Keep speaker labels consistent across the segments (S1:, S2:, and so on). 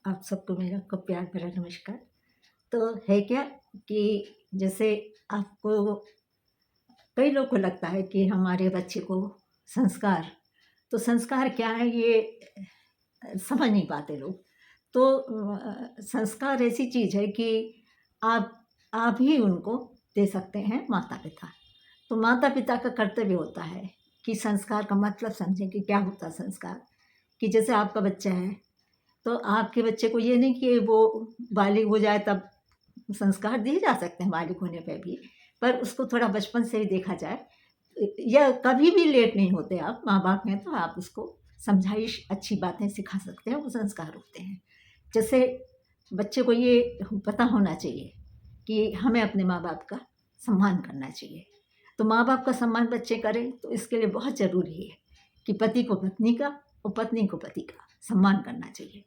S1: आप सबको मेरा खूब प्यार भरा नमस्कार। तो है क्या कि जैसे आपको कई लोग को लगता है कि हमारे बच्चे को संस्कार तो संस्कार क्या है ये समझ नहीं पाते लोग। तो संस्कार ऐसी चीज़ है कि आप आप ही उनको दे सकते हैं माता-पिता। तो माता-पिता का कर्तव्य होता है कि संस्कार का मतलब समझें कि क्या होता है संस्कार। कि जैसे आपका बच्चा है तो आपके बच्चे को ये नहीं कि वो बालिग हो जाए तब संस्कार दिए जा सकते हैं बालिग होने पे भी, पर उसको थोड़ा बचपन से ही देखा जाए या कभी भी लेट नहीं होते आप माँ-बाप हैं तो आप उसको समझाइश अच्छी बातें सिखा सकते हैं, वो संस्कार होते हैं। जैसे बच्चे को ये पता होना चाहिए कि हमें अपने माँ-बाप का सम्मान करना चाहिए। तो माँ-बाप का सम्मान बच्चे करें तो इसके लिए बहुत ज़रूरी है कि पति को पत्नी का और पत्नी को पति का सम्मान करना चाहिए।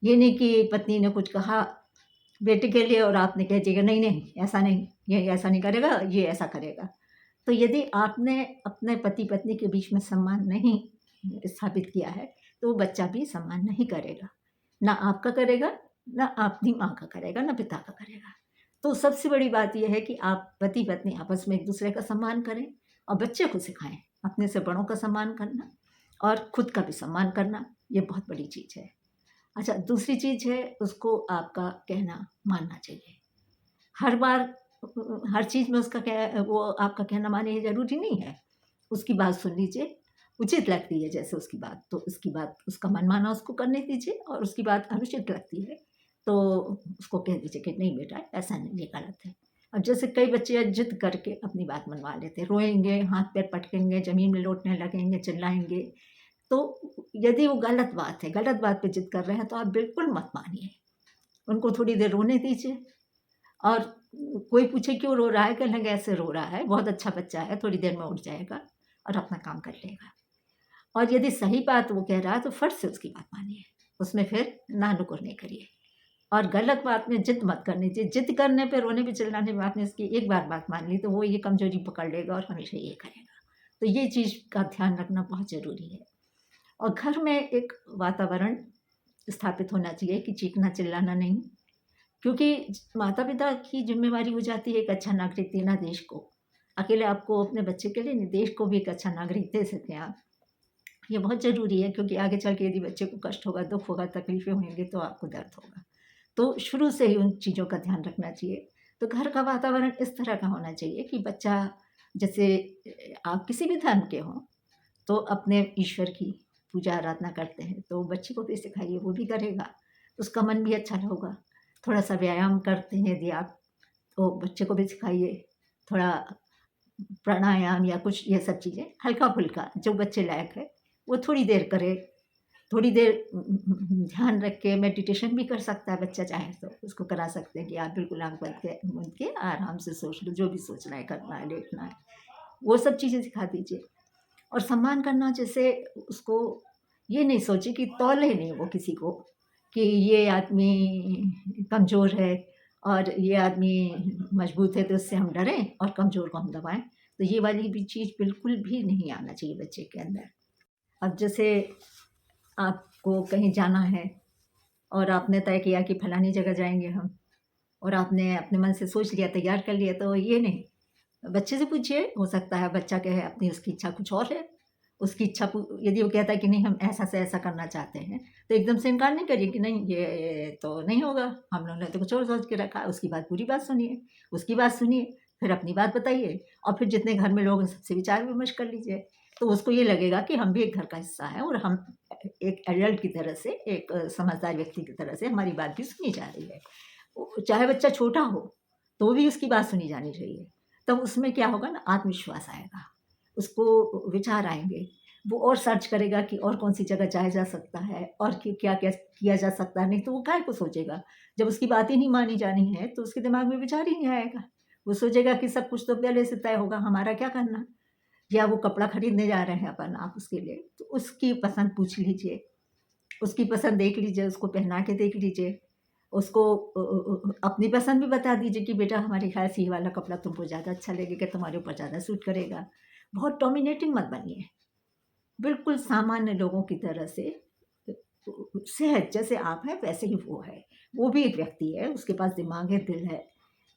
S1: ये नहीं कि पत्नी ने कुछ कहा बेटे के लिए और आपने कह दिया नहीं, नहीं ऐसा नहीं, ये ऐसा नहीं करेगा, ये ऐसा करेगा। तो यदि आपने अपने पति-पत्नी के बीच में सम्मान नहीं स्थापित किया है, तो वो बच्चा भी सम्मान नहीं करेगा। ना आपका करेगा, ना अपनी माँ का करेगा, ना पिता का करेगा। तो सबसे बड़ी बात ये है कि आप पति-पत्नी आपस में एक-दूसरे का सम्मान करें और बच्चे को सिखाएँ, अपने से बड़ों का सम्मान करना और खुद का भी सम्मान करना, ये बहुत बड़ी चीज़ है। अच्छा, दूसरी चीज़ है उसको आपका कहना मानना चाहिए। हर बार हर चीज़ में उसका वो आपका कहना माने ये ज़रूरी नहीं है। उसकी बात सुन लीजिए, उचित लगती है जैसे उसकी बात, तो उसकी बात उसका मनमाना उसको करने दीजिए और उसकी बात अनुचित लगती है, तो उसको कह दीजिए कि नहीं बेटा ऐसा नहीं, ये गलत है। अब जैसे कई बच्चे ज़िद करके अपनी बात मनवा लेते हैं, रोएँगे, हाथ-पैर पटकेंगे, ज़मीन में लोटने लगेंगे, चिल्लाएँगे। तो यदि वो गलत बात है, गलत बात पे ज़िद कर रहे हैं तो आप बिल्कुल मत मानिए। उनको थोड़ी देर रोने दीजिए और कोई पूछे क्यों रो रहा है? कहने लगे ऐसे रो रहा है, बहुत अच्छा बच्चा है, थोड़ी देर में उठ जाएगा और अपना काम कर लेगा। और यदि सही बात वो कह रहा है तो फट से उसकी बात मानिए, उसमें फिर ना-नुकुर नहीं करिए। और गलत बात में ज़िद मत करनी चाहिए, ज़िद करने पे, रोने पे, चिल्लाने पे आपने उसकी एक बार बात मान ली तो वो ये कमज़ोरी पकड़ लेगा और हमेशा ये करेगा। तो ये चीज़ का ध्यान रखना बहुत ज़रूरी है। और घर में एक वातावरण स्थापित होना चाहिए कि चीखना-चिल्लाना नहीं, क्योंकि माता-पिता की ज़िम्मेवारी हो जाती है एक अच्छा नागरिक देना देश को। अकेले आपको अपने बच्चे के लिए नहीं, देश को भी एक अच्छा नागरिक दे सकें आप। ये बहुत ज़रूरी है क्योंकि आगे चल के यदि बच्चे को कष्ट होगा, दुःख होगा, तकलीफ़ें होंगी तो आपको दर्द होगा। तो शुरू से ही उन चीज़ों का ध्यान रखना चाहिए। तो घर का वातावरण इस तरह का होना चाहिए कि बच्चा जैसे आप किसी भी धर्म के हों, तो अपने ईश्वर की पूजा आराधना करते हैं, तो बच्चे को भी सिखाइए, वो भी करेगा, उसका मन भी अच्छा होगा। थोड़ा-सा व्यायाम करते हैं यदि आप, तो बच्चे को भी सिखाइए, थोड़ा प्राणायाम या कुछ ये सब चीज़ें हल्का-फुल्का जो बच्चे लायक है, वो थोड़ी देर करे। थोड़ी देर ध्यान रख के मेडिटेशन भी कर सकता है बच्चा चाहे तो, उसको करा सकते हैं कि आप बिल्कुल आँख बंद के आराम से सोच लो, जो भी सोचना है, करना है, लेटना है, वो सब चीज़ें सिखा दीजिए। और सम्मान करना जैसे उसको ये नहीं सोचे कि तौले नहीं वो किसी को कि ये आदमी कमज़ोर है और ये आदमी मज़बूत है तो इससे हम डरें और कमज़ोर को हम दबाएँ। तो ये वाली भी चीज़ बिल्कुल भी नहीं आना चाहिए बच्चे के अंदर। अब जैसे आपको कहीं जाना है और आपने तय किया कि फलानी जगह जाएँगे हम और आपने अपने मन से सोच लिया, तैयार कर लिया, तो ये नहीं, बच्चे से पूछिए, हो सकता है बच्चा कहे अपनी उसकी इच्छा कुछ और है। उसकी इच्छा पू यदि वो कहता है कि नहीं हम ऐसा से ऐसा करना चाहते हैं, तो एकदम से इनकार नहीं करिए कि नहीं ये तो नहीं होगा, हम लोगों ने तो कुछ और सोच के रखा है। उसकी बात पूरी बात सुनिए, उसकी बात सुनिए, फिर अपनी बात बताइए और फिर जितने घर में लोग हैं सबसे विचार-विमर्श कर लीजिए। तो उसको ये लगेगा कि हम भी एक घर का हिस्सा हैं और हम एक एडल्ट की तरह से, एक समझदार व्यक्ति की तरह से हमारी बात भी सुनी जा रही है। चाहे बच्चा छोटा हो, तो भी उसकी बात सुनी जानी चाहिए। तब उसमें क्या होगा ना आत्मविश्वास आएगा, उसको विचार आएँगे, वो और सर्च करेगा कि और कौन-सी जगह जाया जा सकता है और क्या-क्या किया जा सकता है, नहीं तो वो काहे को सोचेगा। जब उसकी बात ही नहीं मानी जानी है, तो उसके दिमाग में विचार ही नहीं आएगा। वो सोचेगा कि सब कुछ तो पहले से तय होगा, हमारा क्या करना? या वो कपड़ा खरीदने जा रहे हैं अपन आप उसके लिए, तो उसकी पसंद पूछ लीजिए, उसकी पसंद देख लीजिए, उसको पहना के देख लीजिए। उसको अपनी पसंद भी बता दीजिए कि बेटा हमारे ख़्याल से ये वाला कपड़ा तुमको ज़्यादा अच्छा लगेगा, तुम्हारे ऊपर ज़्यादा सूट करेगा। बहुत डोमिनेटिंग मत बनिए, बिल्कुल सामान्य लोगों की तरह से सहज जैसे आप हैं वैसे ही वो है। वो भी एक व्यक्ति है, उसके पास दिमाग है, दिल है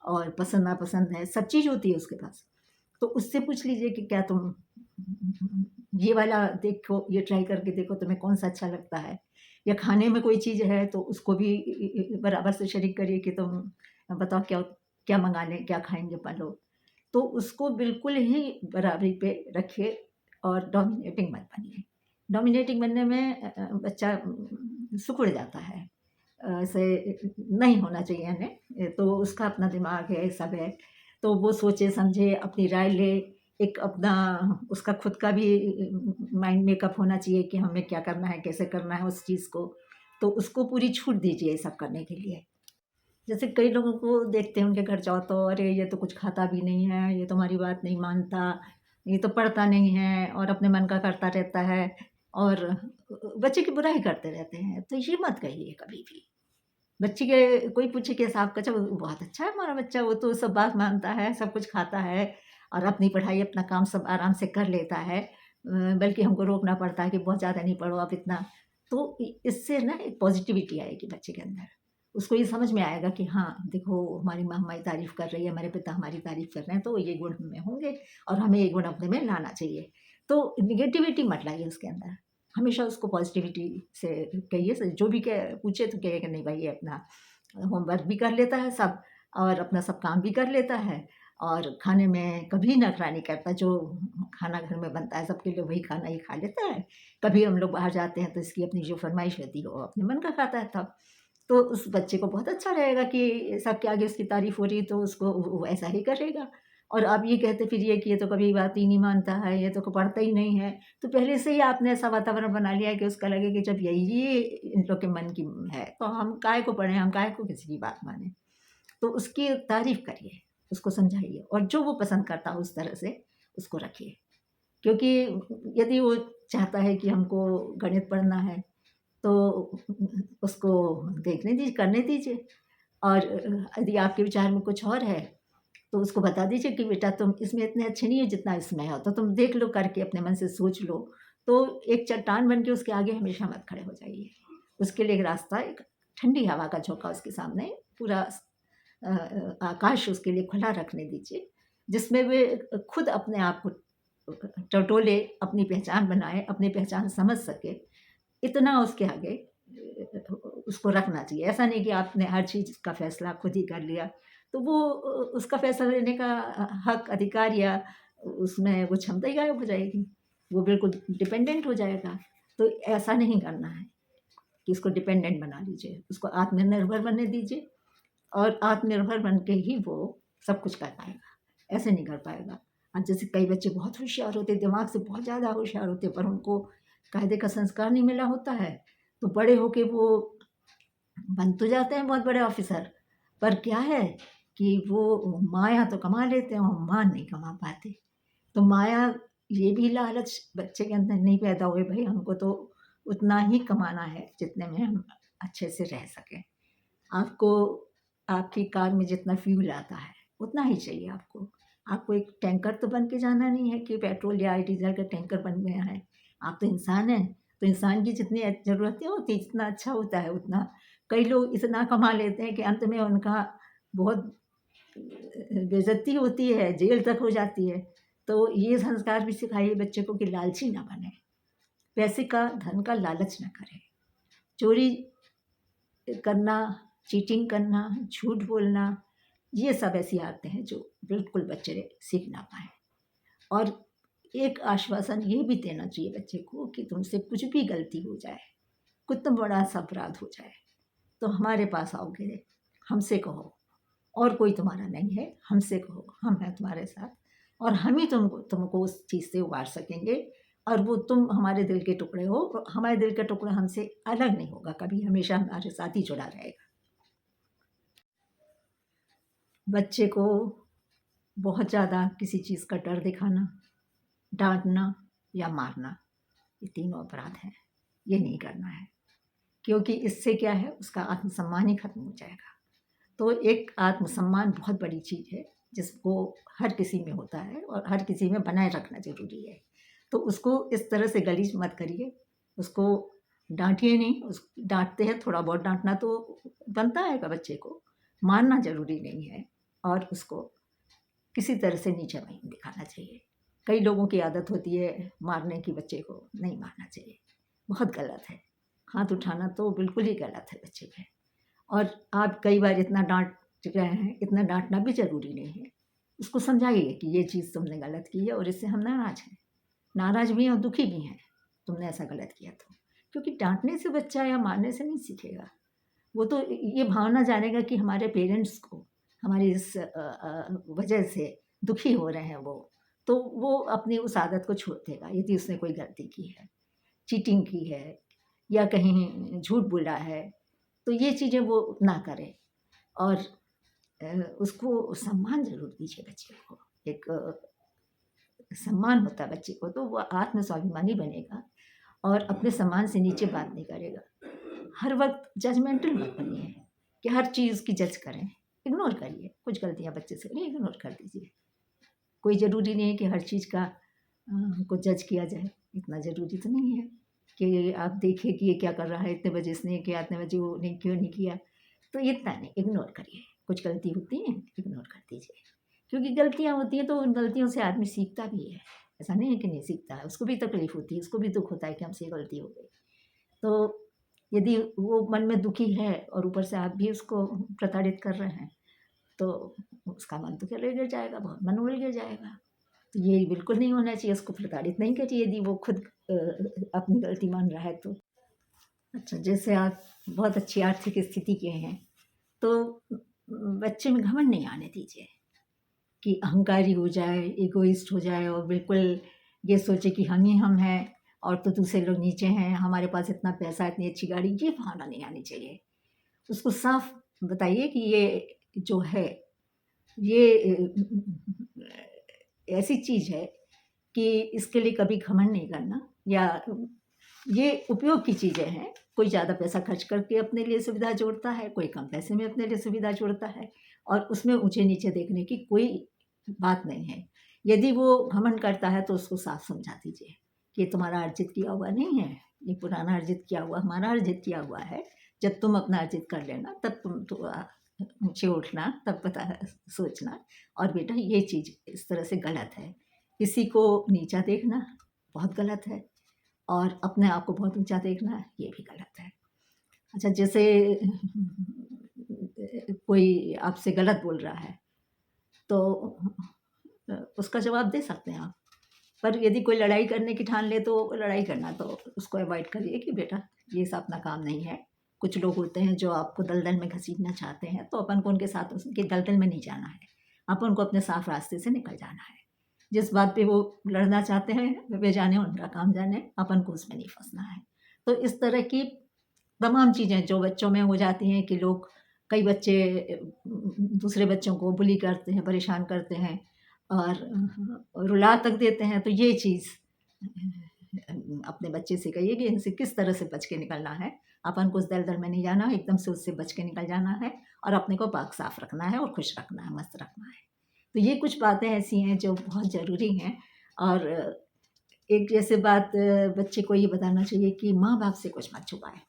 S1: और पसंद नापसंद है, सब चीज़ होती है उसके पास। तो उससे पूछ लीजिए कि क्या तुम ये वाला देखो, ये ट्राई करके देखो तुम्हें कौन-सा अच्छा लगता है? या खाने में कोई चीज़ है तो उसको भी बराबर से शरीक करिए कि तुम बताओ क्या क्या मँगा लें, क्या खाएँगे पालो? तो उसको बिल्कुल ही बराबरी पे रखिए और डोमिनेटिंग मत बनिए। डोमिनेटिंग बनने में बच्चा सिकुड़ जाता है। ऐसे नहीं होना चाहिए यानी तो उसका अपना दिमाग है, सब है, तो वो सोचे समझे, अपनी राय ले, एक अपना उसका खुद का भी माइंड मेकअप होना चाहिए कि हमें क्या करना है, कैसे करना है उस चीज़ को। तो उसको पूरी छूट दीजिए ये सब करने के लिए। जैसे कई लोगों को देखते हैं उनके घर जाओ तो अरे ये तो कुछ खाता भी नहीं है, ये तो हमारी बात नहीं मानता, ये तो पढ़ता नहीं है और अपने मन का करता रहता है और बच्चे की बुराई करते रहते हैं। तो ये मत कहिए कभी भी। बच्चे के कोई पूछे कैसा आपका अच्छा बहुत अच्छा है हमारा बच्चा, वो तो सब बात मानता है, सब कुछ खाता है और अपनी पढ़ाई, अपना काम सब आराम से कर लेता है। बल्कि हमको रोकना पड़ता है कि बहुत ज़्यादा नहीं पढ़ो आप इतना। तो इससे ना एक पॉज़िटिविटी आएगी बच्चे के अंदर। उसको ये समझ में आएगा कि हाँ, देखो हमारी माँ हमारी तारीफ़ कर रही है, हमारे पिता हमारी तारीफ़ कर रहे हैं, तो ये गुण हम में होंगे और हमें ये गुण अपने में लाना चाहिए। तो नेगेटिविटी मत लाइए उसके अंदर। हमेशा उसको पॉज़िटिविटी से कहिए जो भी पूछे तो कहिए कि नहीं भाई ये अपना होमवर्क भी कर लेता है सब और अपना सब काम भी कर लेता है और खाने में कभी नखरा नहीं करता। जो खाना घर में बनता है सबके लिए वही खाना ही खा लेता है। कभी हम लोग बाहर जाते हैं तो इसकी अपनी जो फ़रमाइश होती है वो अपने मन का खाता है तब। तो उस बच्चे को बहुत अच्छा रहेगा कि सबके आगे उसकी तारीफ़ हो रही है तो उसको वो ऐसा ही करेगा। और आप ये कहते फिरिए कि ये तो कभी बात ही नहीं मानता है, ये तो पढ़ता ही नहीं है, तो पहले से ही आपने ऐसा वातावरण बना लिया है कि उसका लगे कि जब यही इन लोग के मन की है, तो हम काहे को पढ़ें, हम काहे को किसी की बात मानें। तो उसकी तारीफ़ करिए, उसको समझाइए और जो वो पसंद करता हो उस तरह से उसको रखिए। क्योंकि यदि वो चाहता है कि हमको गणित पढ़ना है, तो उसको देखने दीजिए, करने दीजिए और यदि आपके विचार में कुछ और है, तो उसको बता दीजिए कि बेटा तुम इसमें इतने अच्छे नहीं हो जितना इसमें हो, तो तुम देख लो करके अपने मन से सोच लो। तो एक चट्टान बन के उसके आगे हमेशा मत खड़े हो जाइए। उसके लिए एक रास्ता, एक ठंडी हवा का झोंका उसके सामने पूरा आकाश उसके लिए खुला रखने दीजिए, जिसमें वे खुद अपने आप को टटोले, अपनी पहचान बनाए, अपनी पहचान समझ सके। इतना उसके आगे उसको रखना चाहिए। ऐसा नहीं कि आपने हर चीज़ का फ़ैसला खुद ही कर लिया, तो वो उसका फ़ैसला लेने का हक, अधिकार या उसमें वो क्षमता ही गायब हो जाएगी। वो बिल्कुल डिपेंडेंट हो जाएगा। तो ऐसा नहीं करना है कि इसको डिपेंडेंट बना लीजिए, उसको आत्मनिर्भर बनने दीजिए और आत्मनिर्भर बन के ही वो सब कुछ कर पाएगा, ऐसे नहीं कर पाएगा। जैसे कई बच्चे बहुत होशियार होते हैं, दिमाग से बहुत ज़्यादा होशियार होते हैं, पर उनको कायदे का संस्कार नहीं मिला होता है, तो बड़े होके वो बन तो जाते हैं बहुत बड़े ऑफ़िसर, पर क्या है कि वो माया तो कमा लेते हैं और मान नहीं कमा पाते। तो माया ये भी लालच बच्चे के अंदर नहीं पैदा हुए, भई हमको तो उतना ही कमाना है जितने में हम अच्छे से रह सकें। आपको आपकी कार में जितना फ्यूल आता है, उतना ही चाहिए आपको। आपको एक टैंकर तो बन के जाना नहीं है कि पेट्रोल या डीज़ल का टैंकर बन गया है। आप तो इंसान हैं, तो इंसान की जितनी ज़रूरतें होती हैं, जितना अच्छा होता है उतना। कई लोग इतना कमा लेते हैं कि अंत में उनका बहुत बेइज़्ज़ती होती है, जेल तक हो जाती है। तो ये संस्कार भी सिखाइए बच्चे को कि लालची ना बने, पैसे का, धन का लालच ना करें। चोरी करना, चीटिंग करना, झूठ बोलना, ये सब ऐसी आदतें हैं जो बिल्कुल बच्चे सीख ना पाएँ। और एक आश्वासन ये भी देना चाहिए बच्चे को कि तुमसे कुछ भी गलती हो जाए, कितना बड़ा-सा अपराध हो जाए, तो हमारे पास आओगे, हमसे कहो और कोई तुम्हारा नहीं है, हमसे कहो, हम हैं तुम्हारे साथ और हम ही तुमको उस चीज़ से उबार सकेंगे और वो तुम हमारे दिल के टुकड़े हो और हमारे दिल का टुकड़ा हमसे अलग नहीं होगा कभी, हमेशा हमारे साथ ही जुड़ा रहेगा। बच्चे को बहुत ज़्यादा किसी चीज़ का डर दिखाना, डाँटना या मारना, ये तीनों अपराध हैं, ये नहीं करना है। क्योंकि इससे क्या है, उसका आत्मसम्मान ही खत्म हो जाएगा। तो एक आत्मसम्मान बहुत बड़ी चीज़ है, जिसको हर किसी में होता है और हर किसी में बनाए रखना ज़रूरी है। तो उसको इस तरह से गलीच मत करिए, उसको डांटिए नहीं, उस डांटते हैं थोड़ा बहुत डांटना तो बनता है का बच्चे को, मारना ज़रूरी नहीं है और उसको किसी तरह से नीचा नहीं दिखाना चाहिए। कई लोगों की आदत होती है मारने की, बच्चे को नहीं मारना चाहिए, बहुत गलत है। हाथ उठाना तो बिल्कुल ही गलत है बच्चे पे। और आप कई बार इतना डांट रहे हैं, इतना डांटना भी ज़रूरी नहीं है। उसको समझाइए कि ये चीज़ तुमने गलत की है और इससे हम नाराज़ हैं, नाराज़ भी हैं और दुखी भी हैं, तुमने ऐसा गलत किया तो। क्योंकि डांटने से बच्चा या मारने से नहीं सीखेगा, वो तो ये भावना जानेगा कि हमारे पेरेंट्स को हमारी इस वजह से दुखी हो रहे हैं तो वो अपनी उस आदत को छोड़ देगा। यदि उसने कोई गलती की है, चीटिंग की है या कहीं झूठ बोला है, तो ये चीज़ें वो ना करे। और उसको सम्मान ज़रूर दीजिए बच्चे को। एक सम्मान होता है बच्चे को, तो वो आत्म स्वाभिमानी बनेगा और अपने सम्मान से नीचे बात नहीं करेगा। हर वक्त जजमेंटल मत बनिए कि हर चीज़ की जज करें, इग्नोर करिए। कुछ गलतियाँ बच्चे से करिए, इग्नोर कर दीजिए। कोई ज़रूरी नहीं है कि हर चीज़ का को जज किया जाए, इतना ज़रूरी तो नहीं है कि आप देखिए कि ये क्या कर रहा है, इतने बजे इसने ये किया, इतने बजे वो नहीं क्यों नहीं किया। तो इतना नहीं, इग्नोर करिए। कुछ गलती होती है, इग्नोर कर दीजिए। क्योंकि गलतियाँ होती हैं तो उन गलतियों से आदमी सीखता भी है। ऐसा नहीं है कि नहीं सीखता है, उसको भी तकलीफ़ होती है, उसको भी दुःख होता है कि हमसे ये गलती हो गई। तो यदि वो मन में दुखी है और ऊपर से आप भी उसको प्रताड़ित कर रहे हैं, तो उसका मन तो चले गिर जाएगा, बहुत मन उड़ गिर जाएगा। तो ये बिल्कुल नहीं होना चाहिए, उसको प्रताड़ित नहीं करिए यदि वो खुद अपनी गलती मान रहा है तो। अच्छा, जैसे आप बहुत अच्छी आर्थिक स्थिति के हैं, तो बच्चे में घमंड नहीं आने दीजिए कि अहंकारी हो जाए, इगोइस्ट हो जाए और बिल्कुल ये सोचे कि हम ही हम हैं और तो दूसरे लोग नीचे हैं, हमारे पास इतना पैसा, इतनी अच्छी गाड़ी, ये भावना नहीं आनी चाहिए। उसको साफ बताइए कि ये जो है, ये ऐसी चीज़ है कि इसके लिए कभी घमंड नहीं करना, या ये उपयोग की चीज़ें हैं। कोई ज़्यादा पैसा खर्च करके अपने लिए सुविधा जोड़ता है, कोई कम पैसे में अपने लिए सुविधा जोड़ता है और उसमें ऊँचे-नीचे देखने की कोई बात नहीं है। यदि वो घमंड करता है तो उसको साफ समझा दीजिए कि ये तुम्हारा अर्जित किया हुआ नहीं है, ये पुराना अर्जित किया हुआ, हमारा अर्जित किया हुआ है। जब तुम अपना अर्जित कर लेना तब तुम तो ऊँचे उठना, तब पता सोचना। और बेटा ये चीज़ इस तरह से गलत है। किसी को नीचा देखना बहुत गलत है और अपने आप को बहुत ऊँचा देखना ये भी गलत है। अच्छा, जैसे कोई आपसे गलत बोल रहा है तो उसका जवाब दे सकते हैं आप। पर यदि कोई लड़ाई करने की ठान ले तो लड़ाई करना तो उसको अवॉइड करिए कि बेटा ये सब अपना काम नहीं है। कुछ लोग होते हैं जो आपको दलदल में घसीटना चाहते हैं, तो अपन को उनके साथ उनके दलदल में नहीं जाना है। अपन को अपने साफ रास्ते से निकल जाना है। जिस बात पे वो लड़ना चाहते हैं वे जाने, उनका काम जाने, अपन को उसमें नहीं फँसना है। तो इस तरह की तमाम चीज़ें जो बच्चों में हो जाती हैं कि लोग, कई बच्चे दूसरे बच्चों को बुली करते हैं, परेशान करते हैं और रुला तक देते हैं, तो ये चीज़ अपने बच्चे से कहिए कि इनसे किस तरह से बच के निकलना है। अपन को उस दलदल में नहीं जाना है, एकदम से उससे बच के निकल जाना है और अपने को पाक साफ रखना है और खुश रखना है, मस्त रखना है। तो ये कुछ बातें ऐसी हैं जो बहुत ज़रूरी हैं। और एक जैसे बात बच्चे को ये बताना चाहिए कि माँ-बाप से कुछ मत छुपाएँ।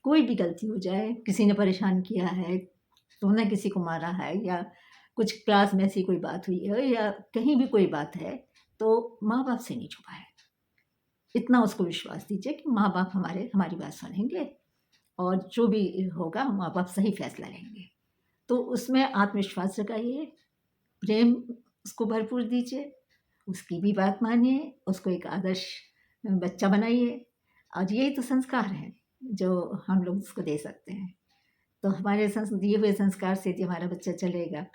S1: कोई भी गलती हो जाए, किसी ने परेशान किया है, तुमने किसी को मारा है या कुछ क्लास में ऐसी कोई बात हुई है या कहीं भी कोई बात है, तो माँ-बाप से नहीं छुपाएँ। इतना उसको विश्वास दीजिए कि माँ-बाप हमारी बात सुनेंगे और जो भी होगा माँ-बाप सही फैसला लेंगे। तो उसमें आत्मविश्वास जगाइए, प्रेम उसको भरपूर दीजिए, उसकी भी बात मानिए, उसको एक आदर्श बच्चा बनाइए। और यही तो संस्कार हैं जो हम लोग उसको दे सकते हैं। तो हमारे दिए हुए संस्कार से यदि हमारा बच्चा चलेगा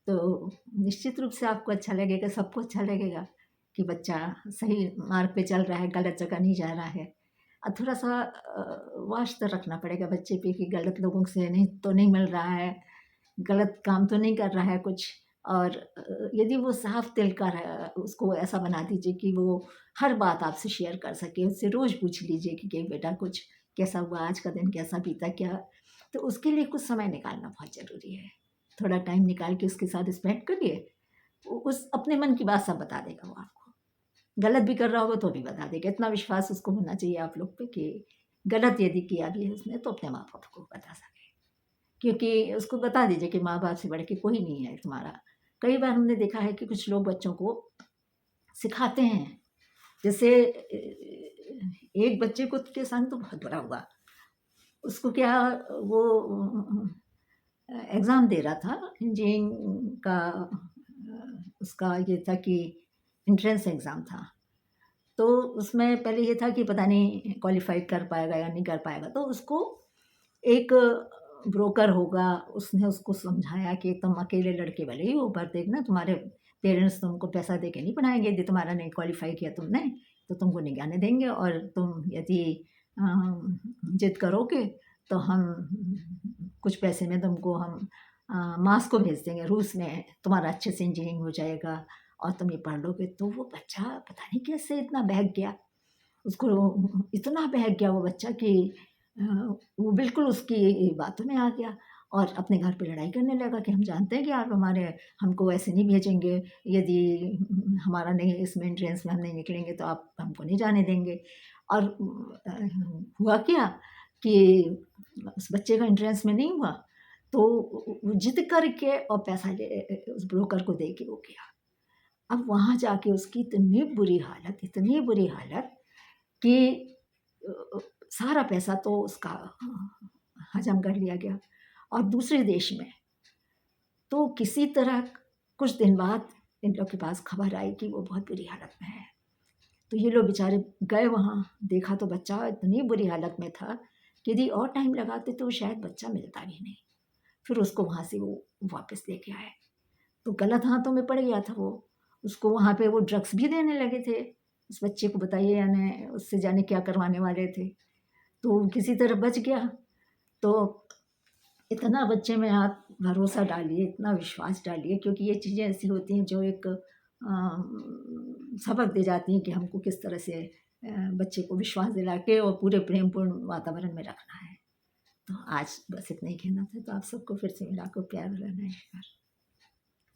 S1: तो निश्चित रूप से आपको अच्छा लगेगा, सबको अच्छा लगेगा कि बच्चा सही मार्ग पे चल रहा है, गलत जगह नहीं जा रहा है। थोड़ा-सा वाश तो रखना पड़ेगा बच्चे पे कि गलत लोगों से नहीं मिल रहा है, गलत काम तो नहीं कर रहा है कुछ। और यदि वो साफ दिल का उसको ऐसा बना दीजिए कि वो हर बात आपसे शेयर कर सके, उससे रोज़ पूछ लीजिए कि बेटा कुछ कैसा हुआ, आज का दिन कैसा बीता, क्या। तो उसके लिए कुछ समय निकालना बहुत ज़रूरी है। थोड़ा टाइम निकाल के उसके साथ स्पेंड करिए, उस अपने मन की बात सब बता देगा वो आपको। गलत भी कर रहा होगा तो भी बता देगा। इतना विश्वास उसको होना चाहिए आप लोग पे कि गलत यदि किया भी है उसने तो अपने माँ बाप को बता सके, क्योंकि उसको बता दीजिए कि माँ बाप से बढ़ के कोई नहीं है तुम्हारा। कई बार हमने देखा है कि कुछ लोग बच्चों को सिखाते हैं, जैसे एक बच्चे को के संग तो बहुत बड़ा हुआ, उसको क्या, वो एग्ज़ाम दे रहा था इंजीनियरिंग का, उसका ये था कि एंट्रेंस एग्ज़ाम था। तो उसमें पहले ये था कि पता नहीं क्वालीफ़ाई कर पाएगा या नहीं कर पाएगा, तो उसको एक ब्रोकर होगा, उसने उसको समझाया कि तुम अकेले लड़के भले ही हो, पर देखना तुम्हारे पेरेंट्स तुमको पैसा दे के नहीं पढ़ाएँगे, यदि तुम्हारा नहीं क्वालीफ़ाई किया तुमने, तो तुमको नहीं आने देंगे, और तुम यदि ज़िद करोगे तो हम कुछ पैसे में तुमको हम मॉस्को भेज देंगे, रूस में तुम्हारा अच्छे से इंजीनियरिंग हो जाएगा और तुम ये पढ़ लोगे। तो वो बच्चा पता नहीं कैसे इतना बहक गया, उसको इतना बहक गया वो बच्चा कि वो बिल्कुल उसकी बातों में आ गया और अपने घर पे लड़ाई करने लगा कि हम जानते हैं कि आप हमको ऐसे नहीं भेजेंगे, यदि हमारा नहीं इसमें एंट्रेंस में हम नहीं निकलेंगे तो आप हमको नहीं जाने देंगे। और हुआ क्या कि उस बच्चे का एंट्रेंस में नहीं हुआ, तो वो ज़िद करके और पैसा उस ब्रोकर को दे के वो गया। अब वहाँ जाके उसकी इतनी बुरी हालत कि सारा पैसा तो उसका हजम कर लिया गया। और दूसरे देश में तो किसी तरह कुछ दिन बाद इन लोग के पास खबर आई कि वो बहुत बुरी हालत में है। तो ये लोग बेचारे गए वहाँ, देखा तो बच्चा इतनी बुरी हालत में था कि यदि और टाइम लगाते तो शायद बच्चा मिलता भी नहीं। फिर उसको वहाँ से वो वापस लेके आए, तो गलत हाथों में पड़ गया था वो। उसको वहाँ पे वो ड्रग्स भी देने लगे थे, उस बच्चे को बताइए, यानी उससे जाने क्या करवाने वाले थे। तो वो किसी तरह बच गया। तो इतना बच्चे में आप भरोसा डालिए, इतना विश्वास डालिए, क्योंकि ये चीज़ें ऐसी होती हैं जो एक सबक दे जाती हैं कि हमको किस तरह से बच्चे को विश्वास दिला के और पूरे प्रेमपूर्ण वातावरण में रखना है। तो आज बस इतना ही कहना था, तो आप सबको फिर से मिलाकर प्यार भरा नमस्कार।